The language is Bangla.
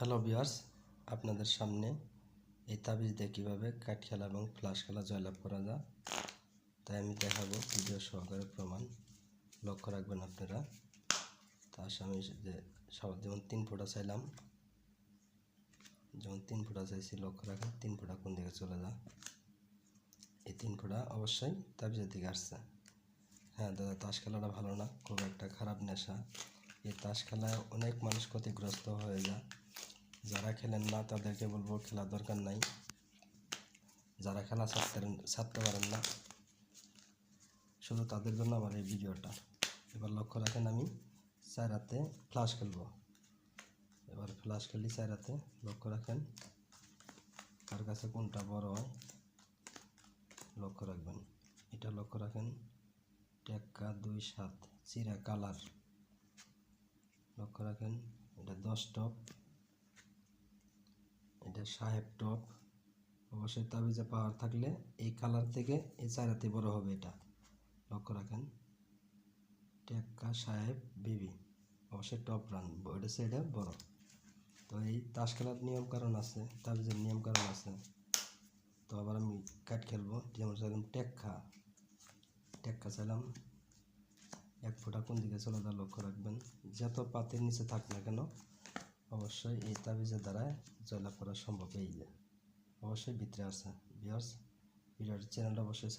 হ্যালো ভিউয়ার্স, আপনাদের সামনে এই তাবিজ দিয়ে কীভাবে কাঠ খেলা এবং ফ্লাশ খেলা জয়লাভ করা যায় তাই আমি দেখাবো ভিডিও সহকারে প্রমাণ। লক্ষ্য রাখবেন আপনারা। তার সামনে যে যেমন 3 ফোঁটা চাইলাম, যেমন 3 ফোঁটা চাইছি, লক্ষ্য রাখেন 3 ফোঁটা কোন দিকে চলে যায়। এই 3 ফোঁটা অবশ্যই তাবিজের দিকে আসছে। হ্যাঁ দাদা, তাস খেলাটা ভালো না, খুব একটা খারাপ নেশা। এই তাস খেলায় অনেক মানুষ ক্ষতিগ্রস্ত হয়ে যায়। যারা খেলেন না তাদেরকে বলবো খেলার দরকার নাই। যারা খেলা ছাড়তে পারেন না, শুধু তাদের জন্য আমার এই ভিডিওটা। এবার লক্ষ্য রাখেন, আমি 4 হাতে ফ্লাশ খেলবো। এবার ফ্লাশ খেলি 4 হাতে। লক্ষ্য রাখেন কার কাছে কোনটা বড় হয়, লক্ষ্য রাখবেন। এটা লক্ষ্য রাখেন, টেক্কা 2-7 চিরা কালার। লক্ষ্য রাখেন এটা 10 টপ, এটা সাহেব টপ। অবশ্যই তাবিজে পাওয়ার থাকলে এই কালার থেকে এই 4 হাতে বড় হবে এটা। লক্ষ্য রাখেন টেক্কা সাহেব বিবি, অবশ্যই টপ রান, ওইটা সাইডে বড়। তো এই তাস খেলার নিয়ম কারণ আছে, তাবিজের নিয়ম কারণ আছে। তো আবার আমি কাঠ খেলবো। যেমন চাইলাম টেক্কা চাইলাম, 1 ফোঁটা কোন দিকে চলে যায় লক্ষ্য রাখবেন। যত পাতের নিচে থাক না কেন, অবশ্যই এই তাবিজের দ্বারা জয়লাভ করা সম্ভব। এই যে অবশ্যই ভিতরে আছে। ভিউয়ার্স, ভিডিওর চ্যানেলটা অবশ্যই